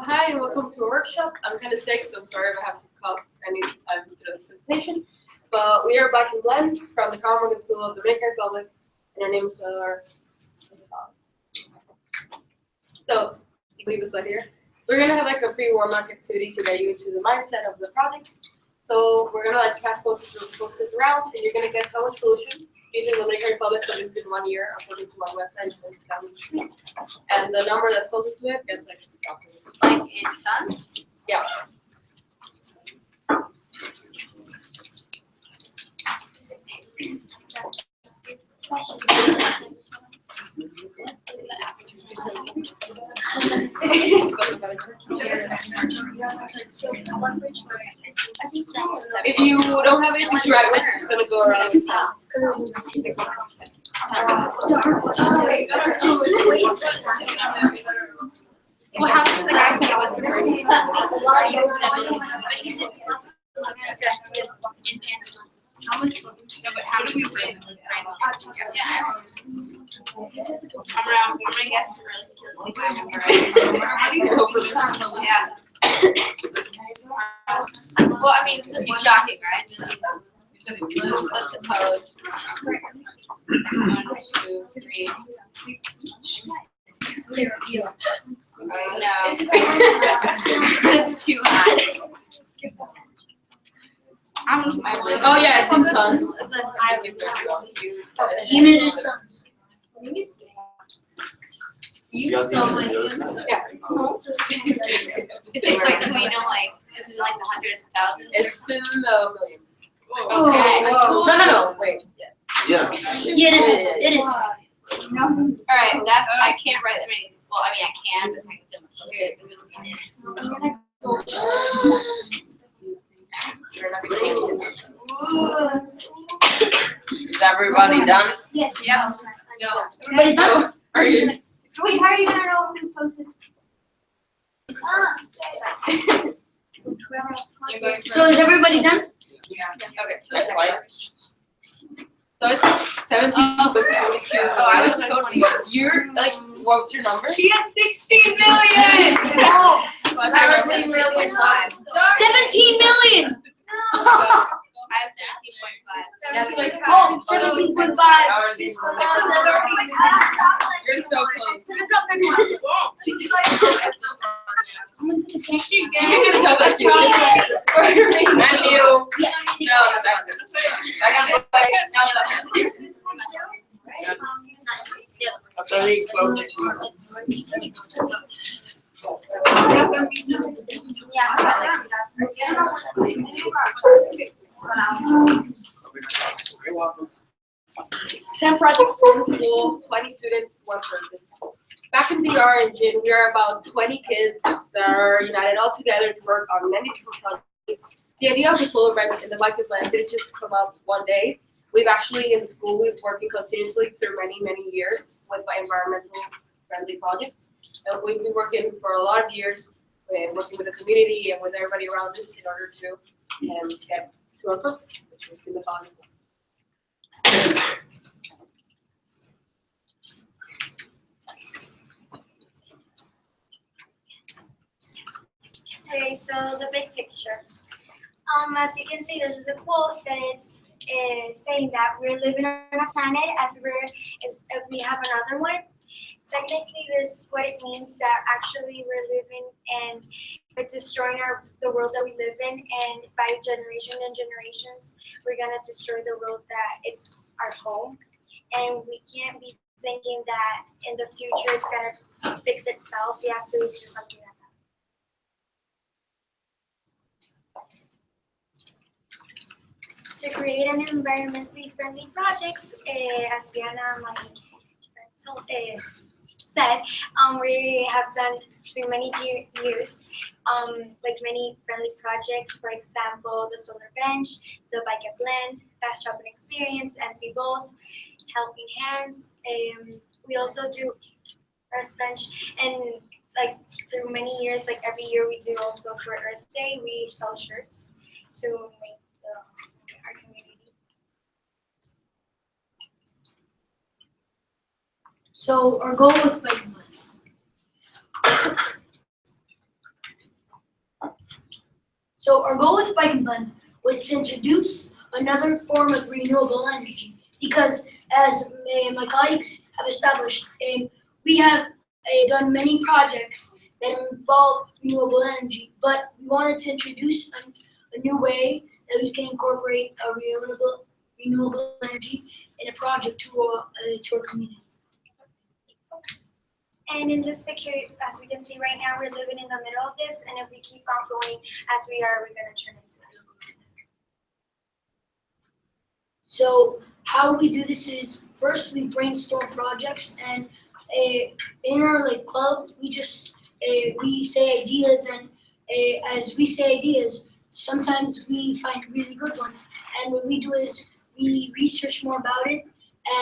Hi and welcome to a workshop. I'm kind of sick, so I'm sorry if I have to cough any time through the presentation. But we are back in Glen from the Carl Morgan School of the Dominican Republic, and our names are. So, leave this slide here. We're gonna have like a pre-warm-up activity to get you into the mindset of the project. So we're gonna like pass post-it around, and you're gonna guess how much pollution using the Dominican Republic produced in 1 year according to one website. And the number that's closest to it gets actually calculated. Like in tons? Yeah. If you don't have anything to write with, it's gonna go around in class. Well, how much the guy said it was the first? 47, but he said how much? No, but how do we win? Yeah, I'm gonna guess really. How do you go for the yeah. Well, I mean, it's gonna be shocking, right? Let's suppose 1, 2, 3. No, it's too high. Oh yeah, it's in tons. Unit is tons. Yeah. Is it like, do we know, like, is it like the hundreds of thousands? It's in the millions. Okay. No, wait. Yeah. Yeah, it is. Alright, that's, I can't write that many, well, I mean, I can, but I Is everybody done? Yes. Yeah. No. Everybody's done? Are you? Wait, how are you gonna know who's posted? So is everybody done? Okay, next slide. So it's 17.22. Oh, I was totally. You're like, what's your number? She has 16 million! Oh, I was 17.5. 17 million! I have 17.5. That's like Oh, 17.5. You're so close. You can tell that you. And you. No, I got That's very close. You're welcome. 10 projects, 1 school, 20 students, 1 purpose. Back in the R engine, we are about 20 kids that are united all together to work on many different projects. The idea of the solar bank and the bike plan didn't just come up one day. We've actually, in the school, we've working continuously through many years with environmental friendly projects. And we've been working for a lot of years, working with the community and with everybody around us in order to get to our purpose, which is in the body. Okay, so the big picture. As you can see, there's a quote that is saying that we're living on a planet as we have another one. Technically, this what it means that actually we're living and we're destroying the world that we live in, and by generation and generations, we're gonna destroy the world that it's our home, and we can't be thinking that in the future it's gonna fix itself. We have to do something like that. To create an environmentally friendly projects, as Viana, my friend, said, we have done through many years, like many friendly projects. For example, the solar bench, the bike and blend, fast shopping experience, empty bowls, helping hands. We also do Earth bench, and like through many years, like every year we do also for Earth Day, we sell shirts to make our community. So our goal with like So our goal with Bike and Blend was to introduce another form of renewable energy because as my colleagues have established, we have done many projects that involve renewable energy, but we wanted to introduce a new way that we can incorporate a renewable energy in a project to our community. And in this picture, as we can see right now, we're living in the middle of this, and if we keep on going as we are, we're gonna turn into it. So how we do this is first we brainstorm projects, and in our club we just we say ideas, and as we say ideas, sometimes we find really good ones, and what we do is we research more about it,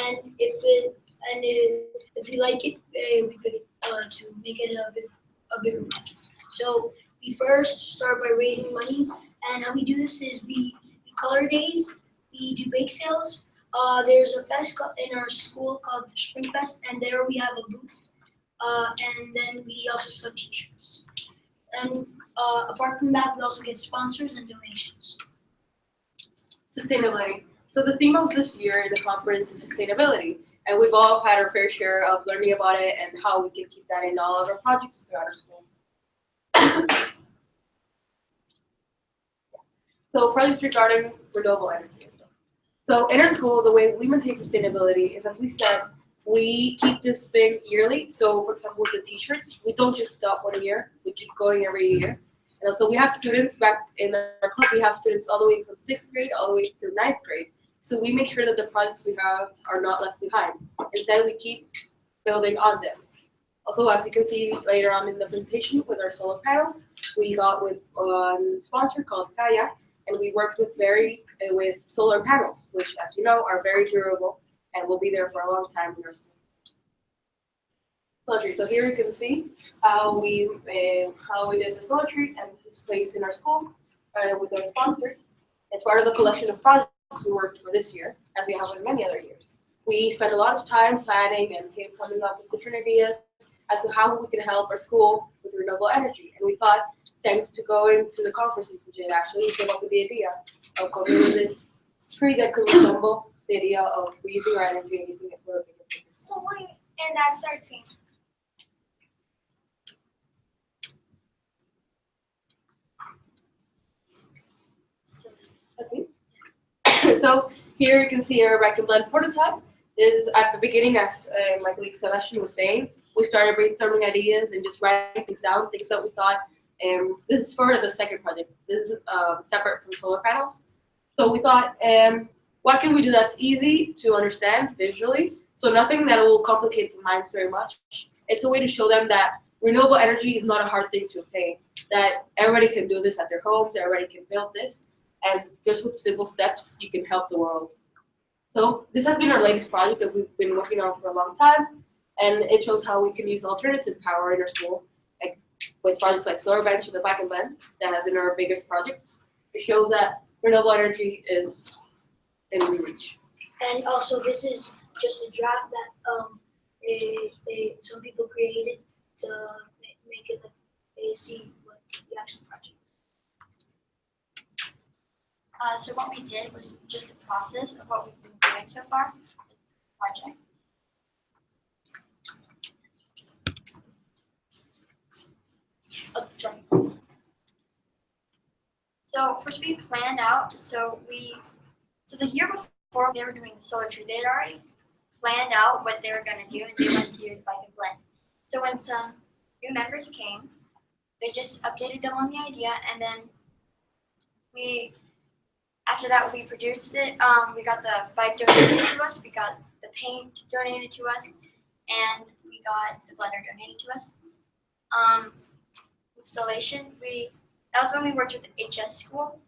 and if we like it, we could to make it a bigger project. So we first start by raising money, and how we do this is we color days, we do bake sales. There's a fest in our school called the Spring Fest, and there we have a booth, and then we also sell T-shirts. And apart from that, we also get sponsors and donations. Sustainability. So the theme of this year in the conference is sustainability, and we've all had our fair share of learning about it and how we can keep that in all of our projects throughout our school. So projects regarding renewable energy. So in our school, the way we maintain sustainability is, as we said, we keep this thing yearly. So for example, with the T-shirts, we don't just stop 1 year, we keep going every year. And also we have students back in our club, we have students all the way from 6th grade all the way through 9th grade. So we make sure that the projects we have are not left behind. Instead, we keep building on them. Also, as you can see later on in the presentation with our solar panels, we got with a sponsor called Kaya, and we worked with solar panels, which, as you know, are very durable and will be there for a long time in our school. Solar tree. So here you can see how we did the solar tree, and this is placed in our school with our sponsors. It's part of the collection of projects we worked for this year, as we have with many other years. We spent a lot of time planning and coming up with different ideas as to how we can help our school with renewable energy. And we thought, thanks to going to the conferences we did, actually, we came up with the idea of coming with this tree that could resemble the idea of reusing our energy and using it for a bigger purpose. So wait, and that starts scene. Okay. So here you can see our Bike and Blend prototype. This is at the beginning, as my colleague Sebastian was saying, we started brainstorming ideas and just writing things down, things that we thought. This is for the second project. This is separate from solar panels. So we thought, what can we do that's easy to understand visually? So nothing that will complicate the minds very much. It's a way to show them that renewable energy is not a hard thing to obtain, that everybody can do this at their homes, everybody can build this, and just with simple steps, you can help the world. So this has been our latest project that we've been working on for a long time, and it shows how we can use alternative power in our school, like with projects like Solar Bench and the Bike and Blend that have been our biggest project. It shows that renewable energy is in reach. And also, this is just a draft that some people created to make it see what the actual project. So what we did was just the process of what we've been doing so far, the project. Oh, sorry. So first we planned out, so the year before they were doing the solar tree, they had already planned out what they were gonna do, and they went to do the Bike and Blend. So when some new members came, they just updated them on the idea, and then after that we produced it. We got the bike donated to us, we got the paint donated to us, and we got the blender donated to us. Installation, that was when we worked with the HS school,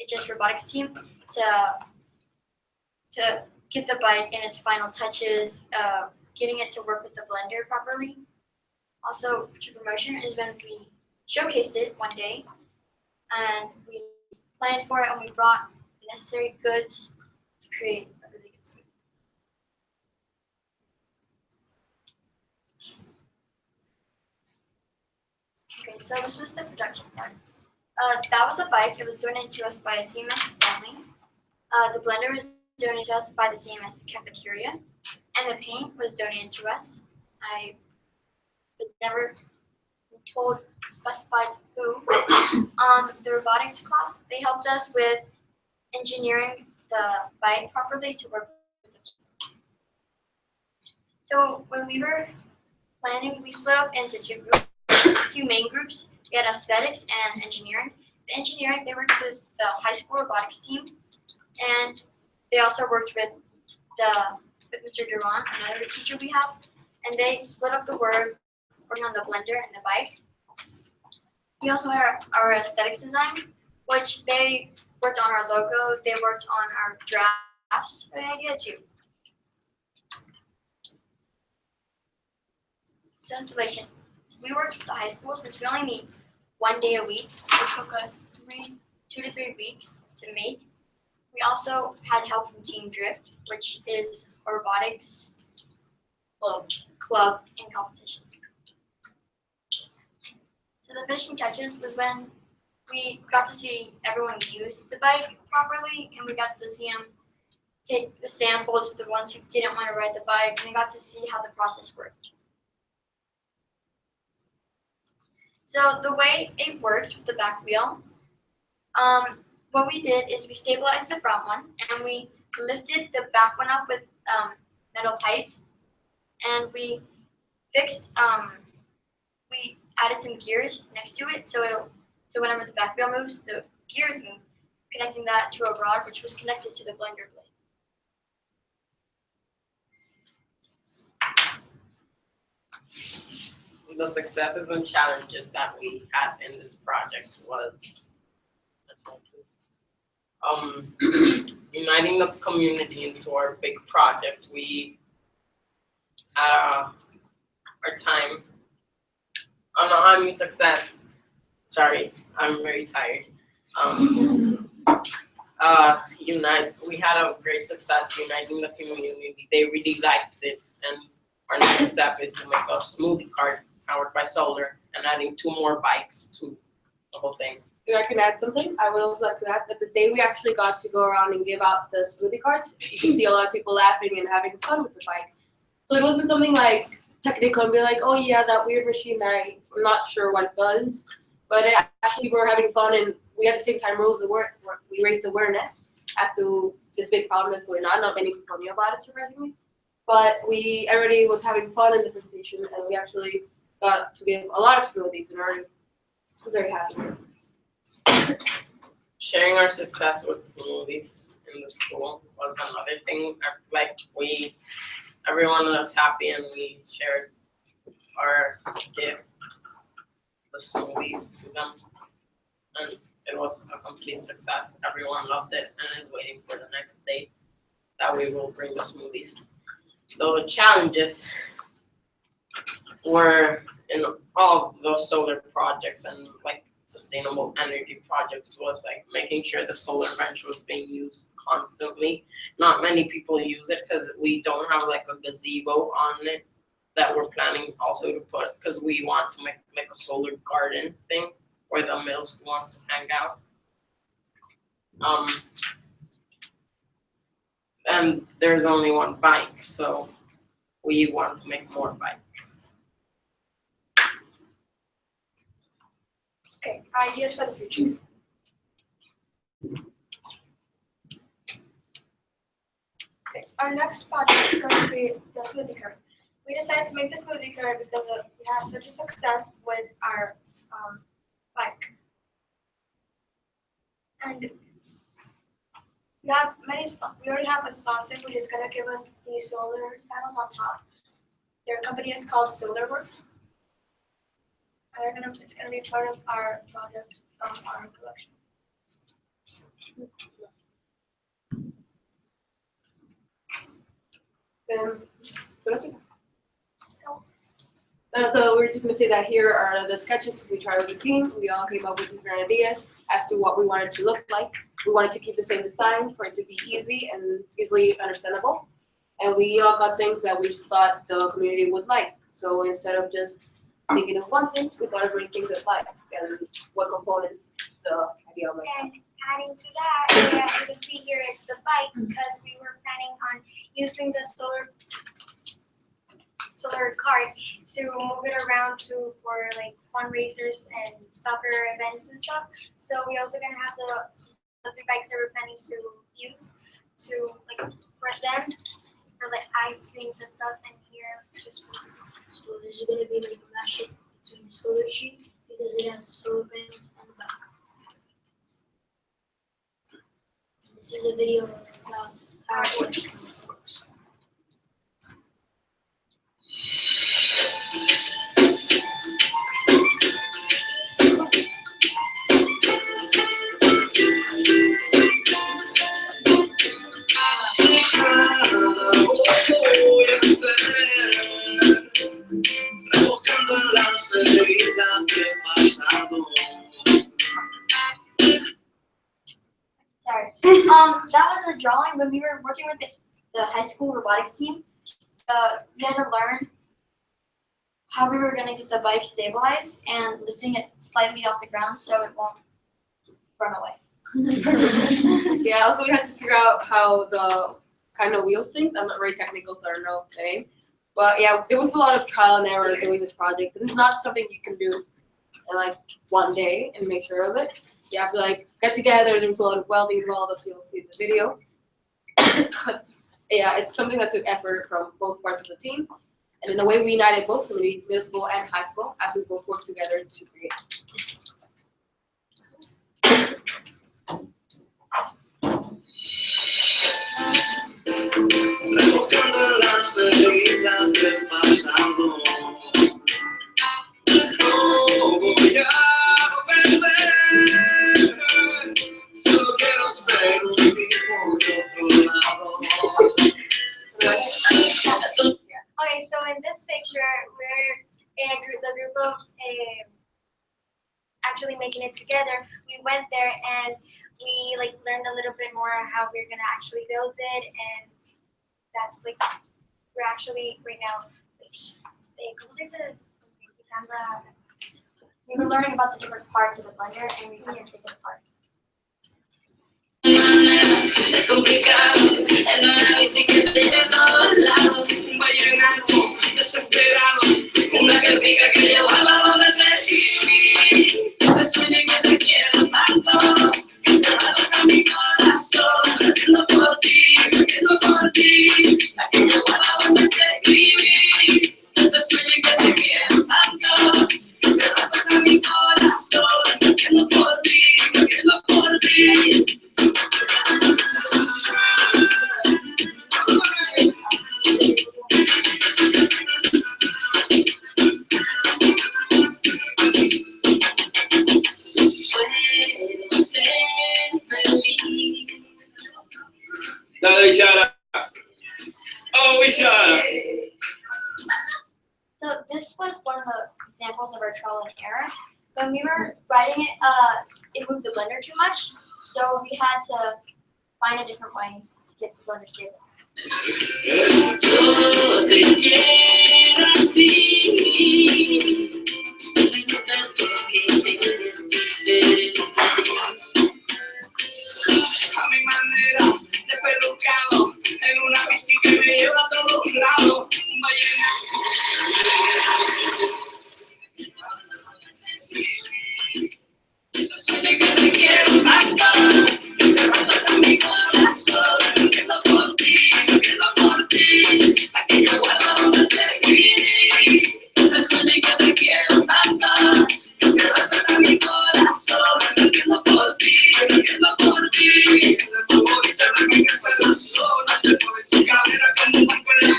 HS robotics team, to get the bike in its final touches, getting it to work with the blender properly. Also, to promotion is when we showcased it one day, and we planned for it, and we brought the necessary goods to create a really good scene. Okay, so this was the production part. That was a bike. It was donated to us by a CMS family. The blender was donated to us by the CMS cafeteria, and the paint was donated to us. I was never told specified who. The robotics class, they helped us with engineering the bike properly to work with the people. So when we were planning, we split up into two main groups. We had aesthetics and engineering. The engineering, they worked with the high school robotics team, and they also worked with Mr. Duran, another teacher we have, and they split up the work, working on the blender and the bike. We also had our aesthetics design, which they worked on our logo, they worked on our drafts for the idea too. So installation, we worked with the high school since we only meet 1 day a week. It took us 2 to 3 weeks to make. We also had help from Team Drift, which is a robotics club in competition. So the finishing touches was when we got to see everyone use the bike properly, and we got to see them take the samples for the ones who didn't want to ride the bike, and we got to see how the process worked. So the way it works with the back wheel, what we did is we stabilized the front one, and we lifted the back one up with metal pipes, and we fixed, we added some gears next to it, so whenever the back wheel moves, the gears move, connecting that to a rod which was connected to the blender blade. The successes and challenges that we had in this project was uniting the community into our big project. We had our time on success. Sorry, I'm very tired. We had a great success uniting the community. They really liked it, and our next step is to make a smoothie cart powered by solar and adding 2 more bikes to the whole thing. If I can add something, I would also like to add that the day we actually got to go around and give out the smoothie carts, you can see a lot of people laughing and having fun with the bike. So it wasn't something like technical and be like, oh yeah, that weird machine that I'm not sure what it does. But actually people were having fun, and we at the same time we raised awareness as to this big problem that's going on. Not many people knew about it, surprisingly. But everybody was having fun in the presentation, and we actually got to give a lot of smoothies, and I was very happy. Sharing our success with the smoothies in the school was another thing. Like everyone was happy, and we shared our gift, the smoothies, to them, and it was a complete success. Everyone loved it and is waiting for the next day that we will bring the smoothies. Though the challenges were in all of those solar projects and like sustainable energy projects was like making sure the solar bench was being used constantly. Not many people use it because we don't have like a gazebo on it that we're planning also to put, because we want to make like a solar garden thing where the middle school wants to hang out. And there's only 1 bike, so we want to make more bikes. Okay, ideas for the future. Okay, our next project is going to be the smoothie cart. We decided to make the smoothie cart because we had such a success with our bike. And we already have a sponsor who is going to give us the solar panels on top. Their company is called SolarWorks. And it's going to be part of our project from our collection. So we're just going to say that here are the sketches we tried with the team. We all came up with different ideas as to what we wanted to look like. We wanted to keep the same design for it to be easy and easily understandable. And we all got things that we thought the community would like. So instead of just thinking of one thing, we thought of bringing things that like and what components the idea of it. And adding to that, as you can see here, it's the bike because we were planning on using the solar cart to move it around for like fundraisers and soccer events and stuff. So we also gonna have the 3 bikes that we're planning to use to like for them for like ice creams and stuff, and here just for So this is gonna be like a mashup between the solar tree because it has the solar panels on the back. This is a video about how it works. Rebuscando en las heridas del pasado. Sorry. That was a drawing when we were working with the high school robotics team. We had to learn how we were gonna get the bike stabilized and lifting it slightly off the ground so it won't run away. Yeah, also we had to figure out how the kind of wheels thing. I'm not very technical, so I don't know the name. But yeah, there was a lot of trial and error doing this project. It's not something you can do in like one day and make sure of it. You have to like get together. There was a lot of welding involved, as you'll see in the video. But yeah, it's something that took effort from both parts of the team. And in a way, we united both communities, middle school and high school, as we both worked together to create. Rebuscando en las heridas del pasado. No voy a perder. Yo quiero ser un tipo de otro lado. Okay, so in this picture, we're the group of actually making it together. We went there and we like learned a little bit more how we're gonna actually build it, and that's like we're actually right now We were learning about the different parts of the blender and we had to take it apart. Es complicado, en una bici que te lleve a todos lados. Un vallenato desesperado. Una cartica que llevaba donde te escribí. Te sueño que te quiero tanto, que se toca mi corazón. Latiendo por ti, latiendo por ti. La que llevaba donde te escribí. Te sueño que te quiero tanto, que se toca mi corazón. Latiendo por ti, latiendo por ti. Puedo ser feliz. Dale, Bishara. Oh, Bishara. So this was one of the examples of our trial and error. When we were writing it, it moved the blender too much, so we had to find a different way to get the blender stable. Yo te quiero así. Me gustas porque eres diferente. A mi manera, despelucado, en una bici que me lleva a todos lados. Un vallenato. Sueño que te quiero tanto, que se toca mi corazón. Latiendo por ti, latiendo por ti. Aquí yo guardo donde te escribí. Te sueño que te quiero tanto, que se toca mi corazón. Latiendo por ti, latiendo por ti. El favorito de mi jefe en la zona. Se mueve su cadera como un banco en la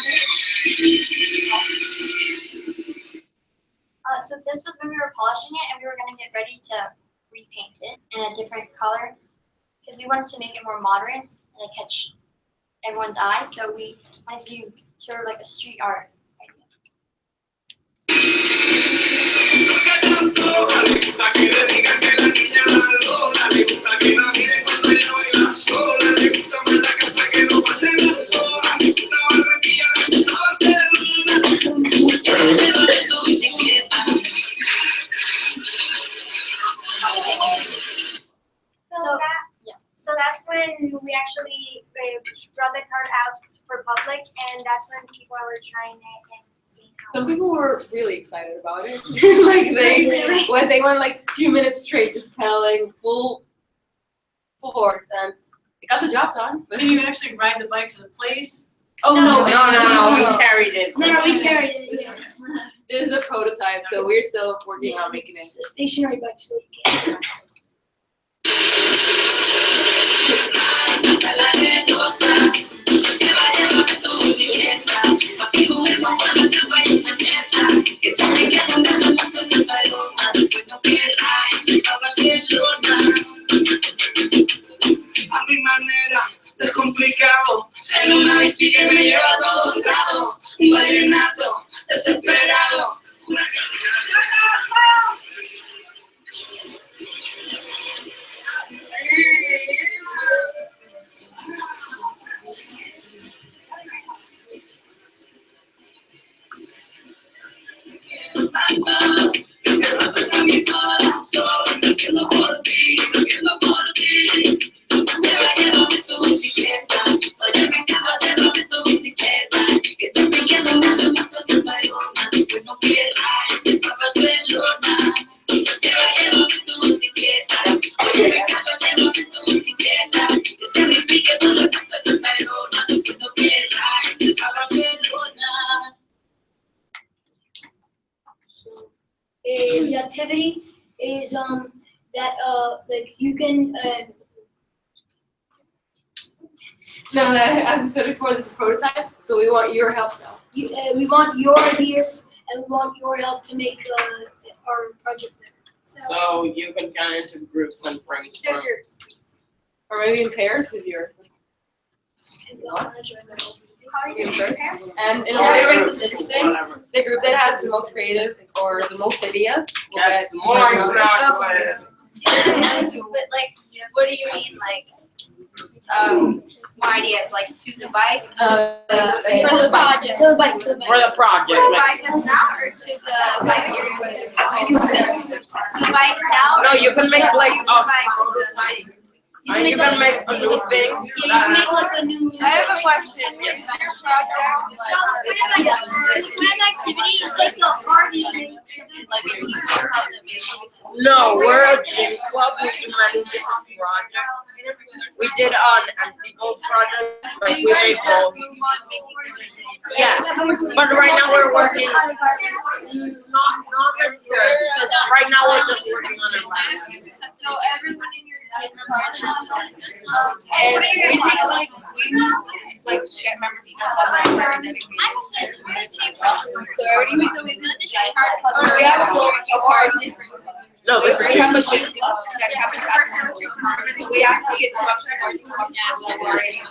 So this was when we were polishing it and we were going to get ready to repaint it in a different color because we wanted to make it more modern and like catch everyone's eye. So we wanted to do sort of like a street art idea. Le gusta que le digan que la niña valora. Le gusta que la miren cuando ella baila sola. Le gusta más la casa que no pase las horas. Le gusta Barranquilla, le gusta Barcelona. Yo me voy de tu bicicleta. when we actually brought the card out for public, and that's when people were trying it and seeing how. Some people were really excited about it. Like they went like 2 minutes straight just pedaling full force, and it got the job done. Did you actually ride the bike to the place? Oh no, No, we carried it. No, we carried it, yeah. This is a prototype, so we're still working on making it. It's a stationary bike, so you can. Hasta la lechosa, lleva tu bicicleta, pa' que juguemos con la capa y chaqueta, que se me quedan de las motos en Paloma, después no querrás irse pa' Barcelona. A mi manera, descomplicado, en una bici que me lleva a todos lados, un vallenato desesperado, una que se rompe mi corazón, quiero por ti, quiero por ti. Llévame tu bicicleta, oye me acaba de robar tu bicicleta, que estoy pidiendo una moto en Paloma, después no querrás irse pa' Barcelona. Llévame tu bicicleta, oye me acaba de robar tu bicicleta, que se me pique toda la moto en Paloma, después no querrás irse pa' Barcelona. The activity is that like you can So that, as we said before, this is a prototype, so we want your help now. we want your ideas and we want your help to make our project better. So you can get into groups and brainstorm. Or maybe in pairs if you're. In pairs. And in order to make this interesting, Whatever. the group that has the most creative or the most ideas will That's get more numbers. graduates. But like, what do you mean, like, more ideas, like to the bike? For the budget. To the bike, to the For bike. the project, To the like, bike that's now, or to the bike you're using? To the bike now? no, you can make like To the bike that's the bike. you can make a new thing. Yeah, you can make like a new. I have a question. Yes. So the point of activity is like the party. No, we're a gym club. We do many different projects. We did an Antipo's project, like we made both. Yes, but right now we're working. Not necessarily. Right now we're just working on it. So everyone in your And we take like get members of the club and dedicate. So everybody makes a visit. We have a party. No, this is We have a just. gym club that happens after work. So we have to get to up to collaborating.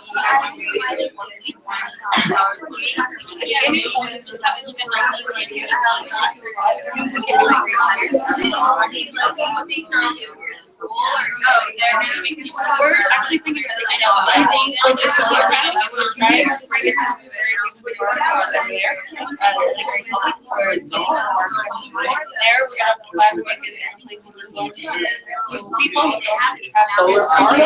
We're actually thinking of I think on the solar panels, we're trying to bring it to the very there. Where it's there, we're gonna collaborate and place with solar panels. So people who don't have solar panels.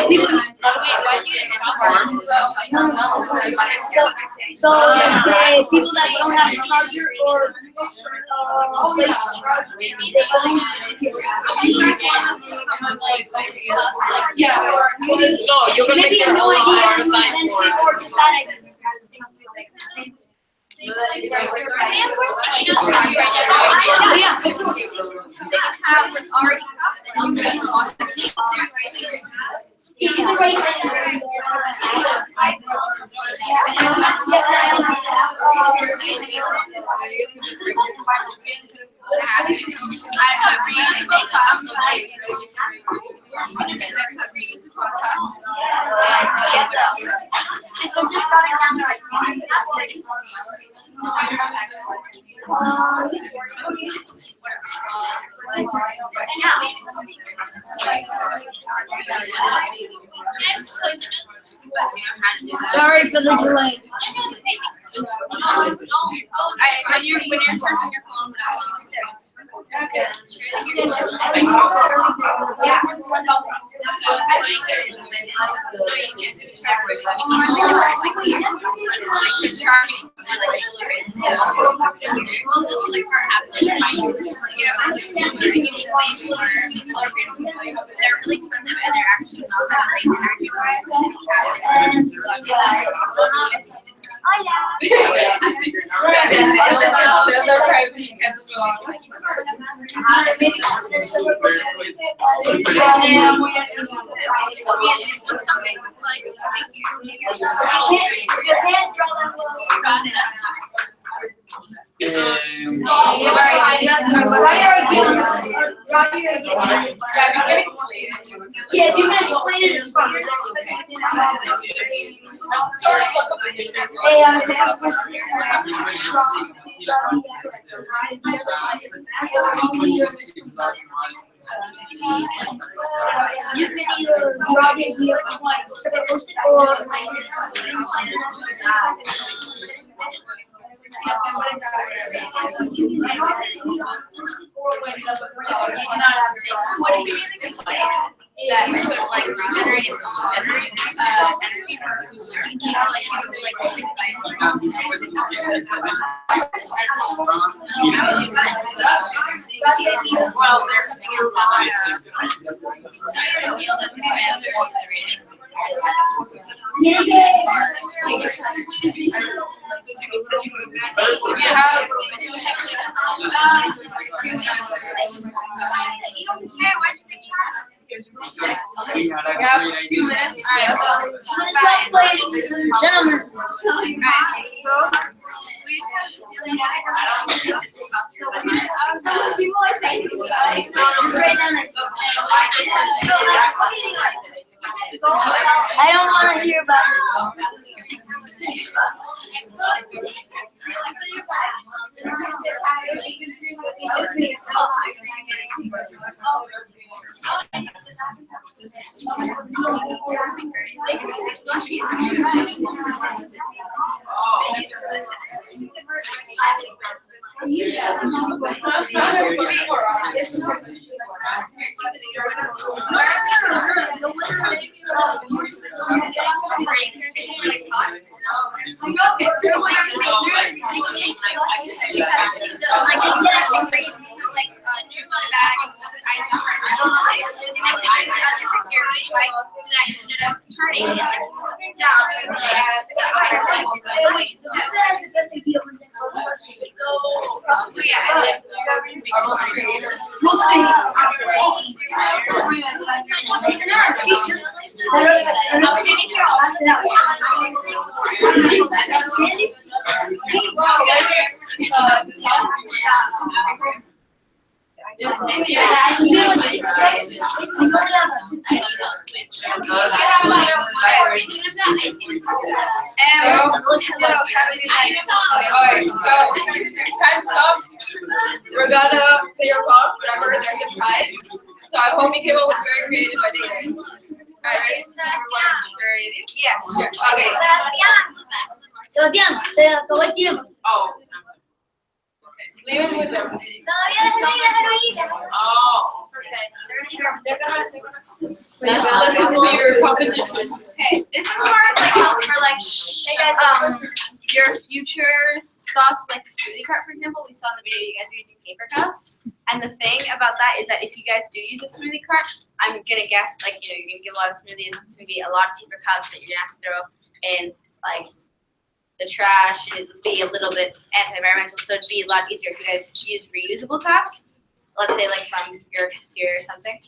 So let's say people that don't have a charger or place to charge, they Yeah. No, you can make maybe your have no own idea prototype and for it. or just bad ideas. And we're seeing us right now. Yeah. They just have like already and also they can watch the video. Either way. I have reusable cups. Reusable cups. And what else? If they're just running down the right side. Sorry for the delay. When you're charging your phone, what else? Yes. So you can do charge like here, like the charging or like solar and so we'll do like for absolute fine. You have like solar and you can pay for solar panels. They're really expensive and they're actually not that great energy wise. What's something with like Your hands draw that well. Yeah, if you can explain it, it's fine. Hey, you can either draw the idea from like post it or that like generate its own energy for cooler. Like how to like really fight well, there's something else about it's not even real that the fans are generated. We have 2 minutes. Alright, well, ladies and gentlemen. we just have people like that. I don't want to hear about Instead of turning it down, Time's up. We're gonna say your talk, remember there's a prize. So I hope you came up with very creative ideas. Alright, ready? Ready? Yeah, sure. Okay. Sebastián, se acabó el tiempo. Oh. Leave it with them. Todavía les doy las heroínas. Oh. Let's listen to your competition. Okay, this is more like for like your future thoughts, like the smoothie cart, for example. We saw in the video you guys are using paper cups, and the thing about that is that if you guys do use a smoothie cart, I'm gonna guess like you're gonna get a lot of smoothies. It's gonna be a lot of paper cups that you're gonna have to throw in like the trash, and it'd be a little bit anti-environmental. So it'd be a lot easier if you guys use reusable cups. Let's say like from your cafeteria or something.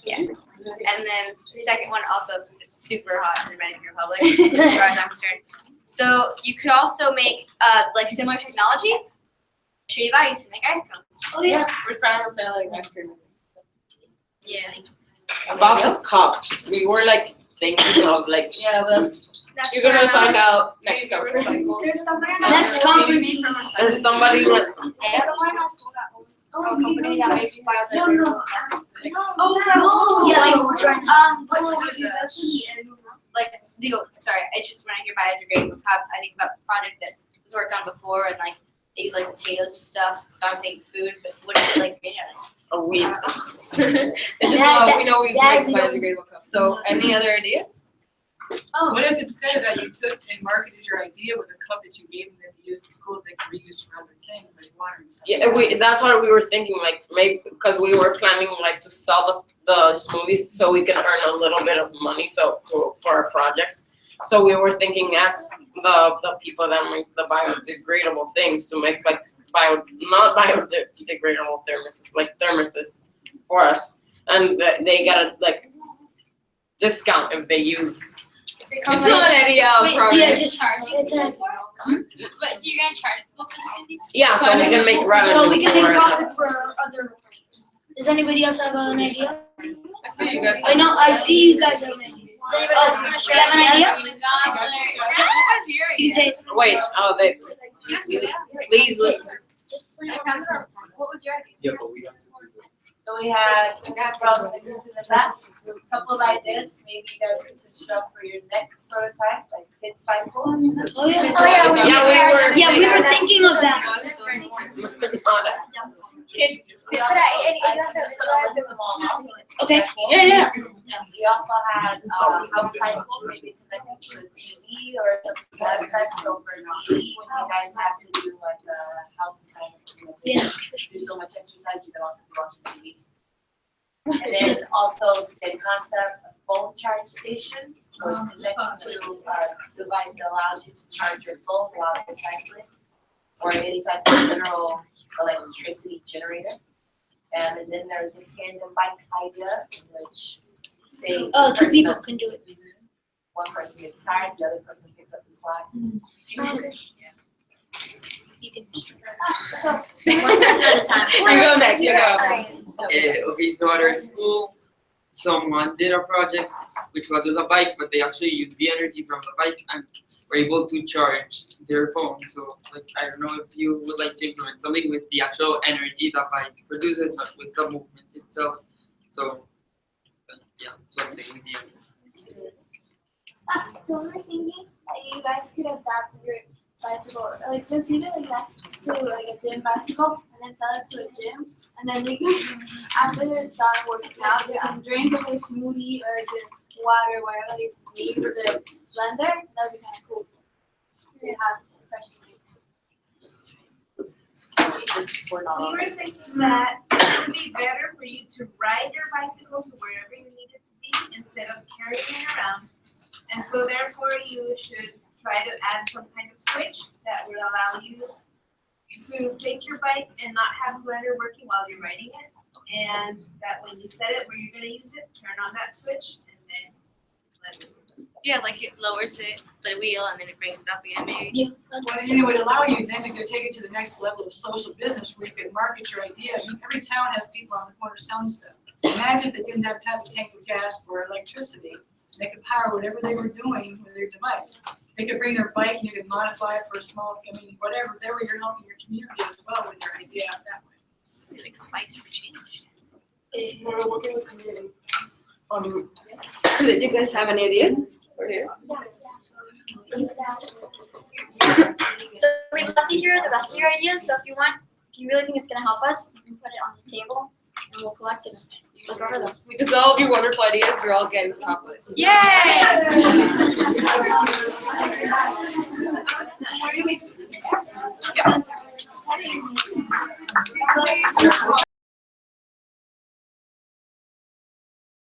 Yes. And then the second one also, it's super hot in the Dominican Republic, as far as I'm concerned. So you could also make like similar technology, shave ice and make ice cones. Oh yeah. We're trying to say like ice cream. Yeah. About the cups, we were like thinking of like, yeah, you're gonna find out next conference. Next conference. There's somebody with. Yeah, so we're trying Like, sorry, it's just when I hear biodegradable cups, I think about the project that was worked on before, and like they use like potatoes and stuff. So I'm thinking food, but what is it like made out of? We It's just, That- we know we that make we biodegradable cups, so any other ideas? What if instead that you took and marketed your idea with a cup that you gave them to use in school, they could reuse for other things like water and stuff? Yeah, that's what we were thinking, like, maybe, because we were planning like to sell the smoothies so we can earn a little bit of money, for our projects. So we were thinking as the people that make the biodegradable things to make like not biodegradable thermoses for us, and they got a like discount if they use. It's an idea Wait, so program. Yeah, you're just, charging it's an, But so you're gonna charge people for the smoothies? Yeah, so we can make revenue. so we can for make it. profit for other things. Does anybody else have an idea? I see you guys. I know, I see you guys have an idea. Does anybody else wanna share? you have an idea? What was your You idea? take, Wait, they Yes, we did. please listen. What was your idea? Yeah, but we have to do So we had from the group in the back, a couple of ideas, maybe you guys could construct for your next prototype, like kids cycle. oh yeah. Yeah, Yeah, we were thinking of that. We also, I'm just gonna list them all off. Okay. Yeah. We also had, house cycle, maybe connected to a TV or something like that, so for PE, when you guys have to do like a house cycle. Yeah. Do so much exercise, you can also be watching TV. And then also same concept, a phone charge station, so it connects to a device that allows you to charge your phone while you're cycling. Or any type of general electricity generator. And then there's a tandem bike idea, in which say. Oh, two person- people can do it. One person gets tired, the other person picks up the slack. You can just. One person at a time. You go next, you go. Okay, so at our school, someone did a project which was with a bike, but they actually used the energy from the bike and were able to charge their phone. So, like, I don't know if you would like to implement something with the actual energy the bike produces, but with the movement itself. So, yeah, something in the end. So we're thinking that you guys could adapt your bicycle, like just leave it like that to like a gym bicycle and then sell it to a gym. And then they can, after they're done working out, they can drink their smoothie or their water, whatever they need for the blender. That would be kind of cool. You have fresh We were thinking that it would be better for you to ride your bicycle to wherever you need it to be instead of carrying it around. And so therefore you should try to add some kind of switch that would allow you to take your bike and not have the blender working while you're riding it. And that when you set it where you're gonna use it, turn on that switch and then let it. Yeah, like it lowers it, the wheel, and then it brings it up again, maybe. Yeah. Well, and it would allow you then to go take it to the next level of social business where you could market your idea. Every town has people on the corner selling stuff. Imagine if they didn't have time to tank for gas or electricity. They could power whatever they were doing with their device. They could bring their bike and you could modify it for a small, whatever, there where you're helping your community as well with your idea that way. Like bikes for change. We're working with community. Did you guys have any ideas? We're here. So we'd love to hear the rest of your ideas, so if you really think it's gonna help us, you can put it on this table and we'll collect it and look over them. Because all of your wonderful ideas, you're all getting chocolate. Yay!